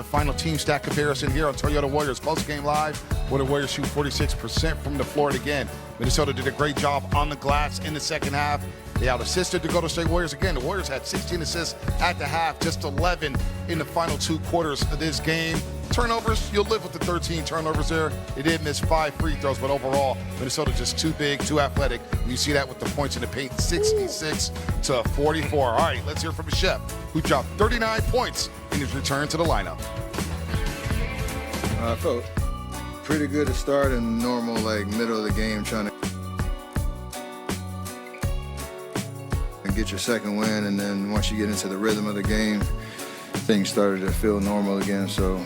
the final team stat comparison here on Toyota Warriors Post-Game Live, where the Warriors shoot 46% from the floor. And again, Minnesota did a great job on the glass in the second half. They out-assisted the Golden State Warriors. Again, the Warriors had 16 assists at the half, just 11 in the final 2 quarters of this game. Turnovers, you'll live with the 13 turnovers there. They did miss 5 free throws, but overall, Minnesota just too big, too athletic. You see that with the points in the paint, 66 to 44. All right, let's hear from the chef, who dropped 39 points in his return to the lineup. I felt pretty good to start in normal, middle of the game, trying to get your second win, and then once you get into the rhythm of the game, things started to feel normal again. So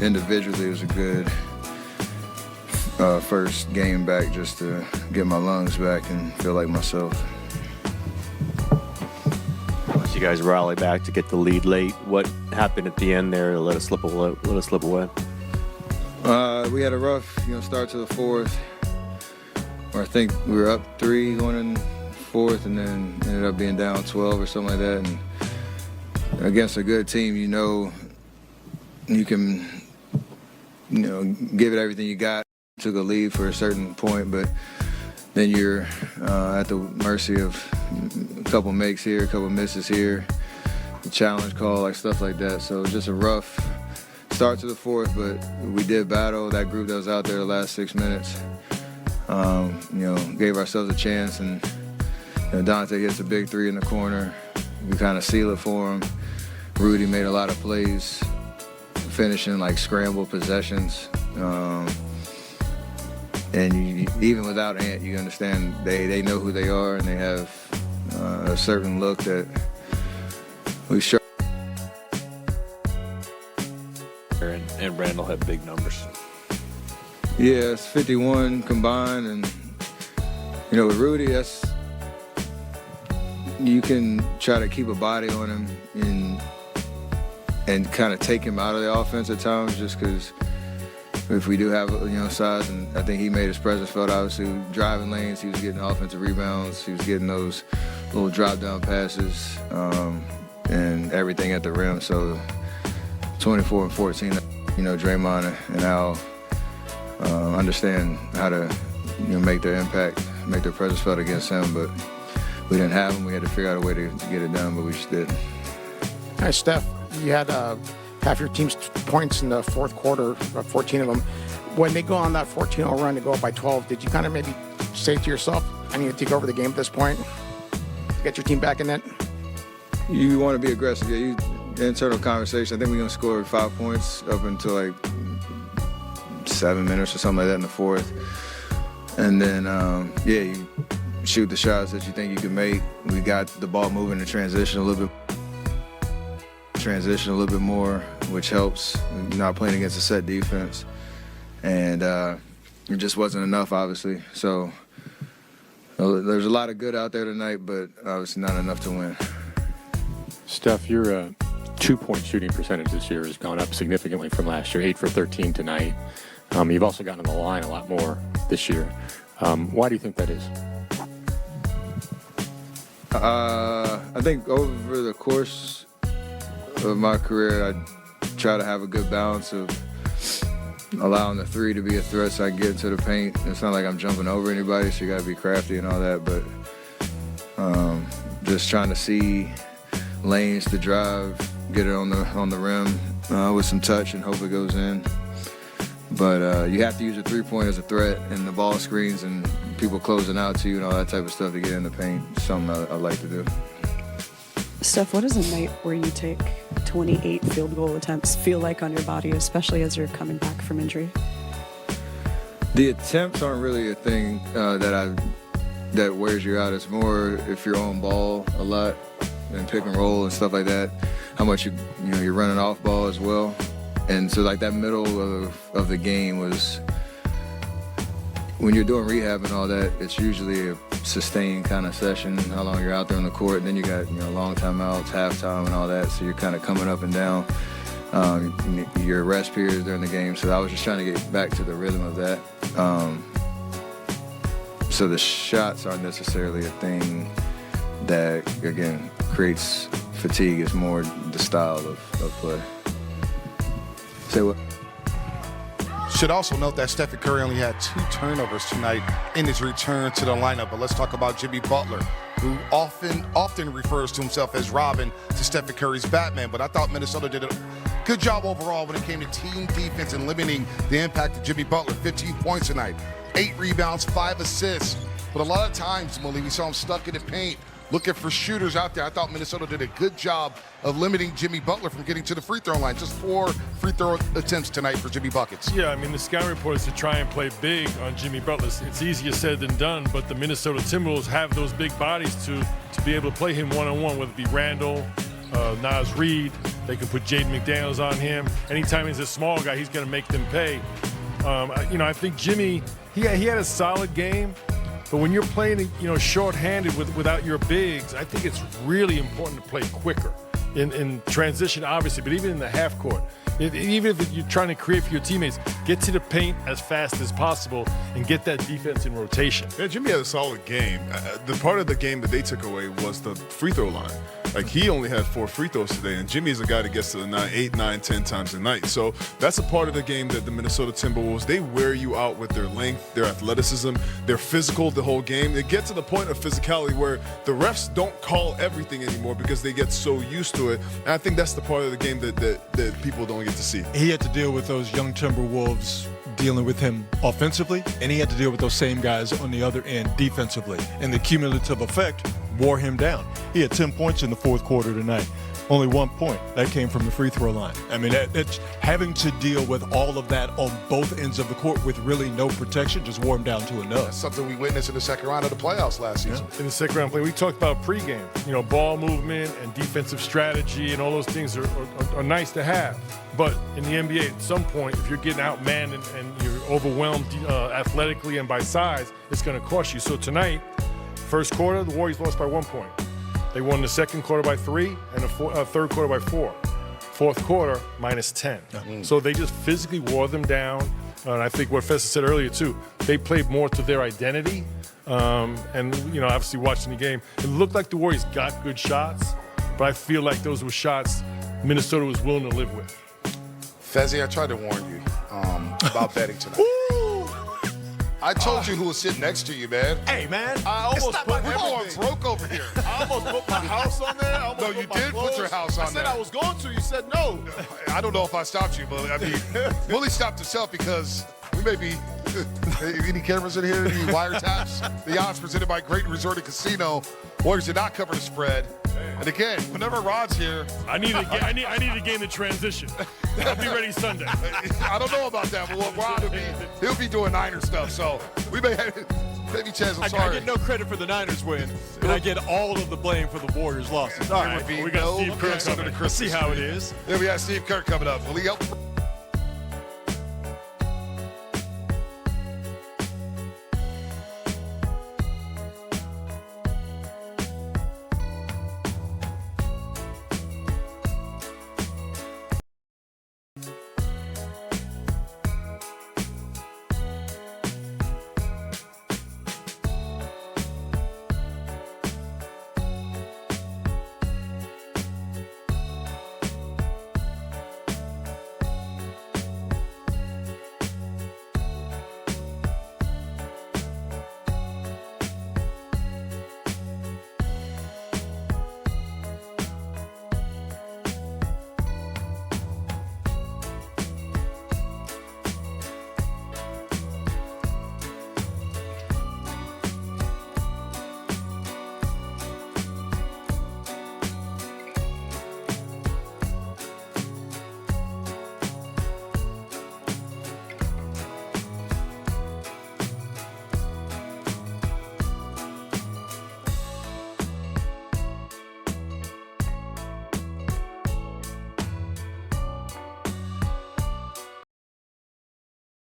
individually, it was a good first game back, just to get my lungs back and feel like myself. Once you guys rally back to get the lead late, what happened at the end there to let us slip away? We had a rough, start to the fourth, where I think we were up 3 going in fourth, and then ended up being down 12 or something like that. And against a good team, you can, give it everything you got. Took a lead for a certain point, but then you're at the mercy of a couple makes here, a couple misses here, the challenge call, stuff like that. So it was just a rough start to the fourth, but we did battle. That group that was out there the last 6 minutes, gave ourselves a chance, and Dante gets a big 3 in the corner. We kind of seal it for him. Rudy made a lot of plays, finishing scramble possessions. And even without Ant, you understand they know who they are, and they have a certain look that we show. And Randall had big numbers. Yeah, it's 51 combined, and with Rudy, you can try to keep a body on him and kind of take him out of the offense at times, just because if we do have size, and I think he made his presence felt. Obviously, driving lanes, he was getting offensive rebounds, he was getting those little drop down passes, and everything at the rim. So 24 and 14, Draymond and Al understand how to make their impact, make their presence felt against him, but we didn't have them. We had to figure out a way to get it done, but we just didn't. All right, Steph, you had half your team's points in the fourth quarter, 14 of them. When they go on that 14-0 run to go up by 12, did you kind of maybe say to yourself, I need to take over the game at this point, get your team back in it? You want to be aggressive. Yeah, internal conversation. I think we're going to score 5 points up until 7 minutes or something like that in the fourth. And then, you shoot the shots that you think you can make. We got the ball moving in transition a little bit more, which helps. You're not playing against a set defense. And it just wasn't enough, obviously. So there's a lot of good out there tonight, but obviously not enough to win. Steph, your 2-point shooting percentage this year has gone up significantly from last year, 8 for 13 tonight. You've also gotten on the line a lot more this year. Why do you think that is? I think over the course of my career, I try to have a good balance of allowing the 3 to be a threat so I can get into the paint. It's not like I'm jumping over anybody, so you got to be crafty and all that, but just trying to see lanes to drive, get it on the rim with some touch and hope it goes in. But you have to use a 3-point as a threat, and the ball screens and people closing out to you and all that type of stuff to get in the paint. Something I like to do. Steph, what does a night where you take 28 field goal attempts feel like on your body, especially as you're coming back from injury? The attempts aren't really a thing that wears you out. It's more if you're on ball a lot and pick and roll and stuff like that, how much you're running off ball as well. And so that middle of the game was, when you're doing rehab and all that, it's usually a sustained kind of session, how long you're out there on the court. And then you got long timeouts, halftime and all that, so you're kind of coming up and down your rest periods during the game. So I was just trying to get back to the rhythm of that. So the shots aren't necessarily a thing that, again, creates fatigue. It's more the style of play. Say what? Should also note that Stephen Curry only had 2 turnovers tonight in his return to the lineup. But let's talk about Jimmy Butler, who often refers to himself as Robin to Stephen Curry's Batman. But I thought Minnesota did a good job overall when it came to team defense and limiting the impact of Jimmy Butler. 15 points tonight, 8 rebounds, 5 assists. But a lot of times, Malik, we saw him stuck in the paint, looking for shooters out there. I thought Minnesota did a good job of limiting Jimmy Butler from getting to the free throw line. Just 4 free throw attempts tonight for Jimmy Buckets. Yeah, I mean, the scouting report is to try and play big on Jimmy Butler. It's easier said than done, but the Minnesota Timberwolves have those big bodies to be able to play him one-on-one, whether it be Randall, Nas Reed. They can put Jaden McDaniels on him. Anytime he's a small guy, he's going to make them pay. I think Jimmy, he had a solid game. But when you're playing, short-handed without your bigs, I think it's really important to play quicker in transition, obviously, but even in the half court. Even if you're trying to create for your teammates, get to the paint as fast as possible and get that defense in rotation. Yeah, Jimmy had a solid game. The part of the game that they took away was the free throw line. Like, he only had 4 free throws today, and Jimmy's a guy that gets to the 8, 9, 10 times a night. So that's a part of the game that the Minnesota Timberwolves, they wear you out with their length, their athleticism, they're physical the whole game. They get to the point of physicality where the refs don't call everything anymore because they get so used to it. And I think that's the part of the game that people don't get to see. He had to deal with those young Timberwolves dealing with him offensively, and he had to deal with those same guys on the other end defensively. And the cumulative effect wore him down. He had 10 points in the fourth quarter tonight. Only 1 point. That came from the free throw line. I mean, that's having to deal with all of that on both ends of the court with really no protection just wore him down to enough. That's something we witnessed in the second round of the playoffs last season. In the second round play, we talked about pregame. Ball movement and defensive strategy and all those things are nice to have. But in the NBA, at some point, if you're getting outmanned and you're overwhelmed athletically and by size, it's going to cost you. So tonight, first quarter, the Warriors lost by 1 point. They won the second quarter by 3 and the third quarter by 4. Fourth quarter, -10. So they just physically wore them down. And I think what Festa said earlier, too, they played more to their identity. Obviously watching the game, it looked like the Warriors got good shots, but I feel like those were shots Minnesota was willing to live with. Fezzi, I tried to warn you about betting tonight. I told you who was sitting next to you, man. Hey, man, I almost put We're going broke over here. I almost put my house on there. No, you did put your house on there. I said I was going to. You said no. I don't know if I stopped you, but I mean, Willie stopped himself because we may be. Any cameras in here? Any wiretaps? The odds presented by Great Resort and Casino. Warriors did not cover the spread. And again, whenever Rod's here, I need to gain the transition. I'll be ready Sunday. I don't know about that, but Rod he'll be doing Niner stuff. So we may have maybe chance. I'm sorry. I get no credit for the Niners win, and I get all of the blame for the Warriors' losses. All right, we got Steve Kerr coming. Let's see how it is. Then we got Steve Kerr coming up. Will he help?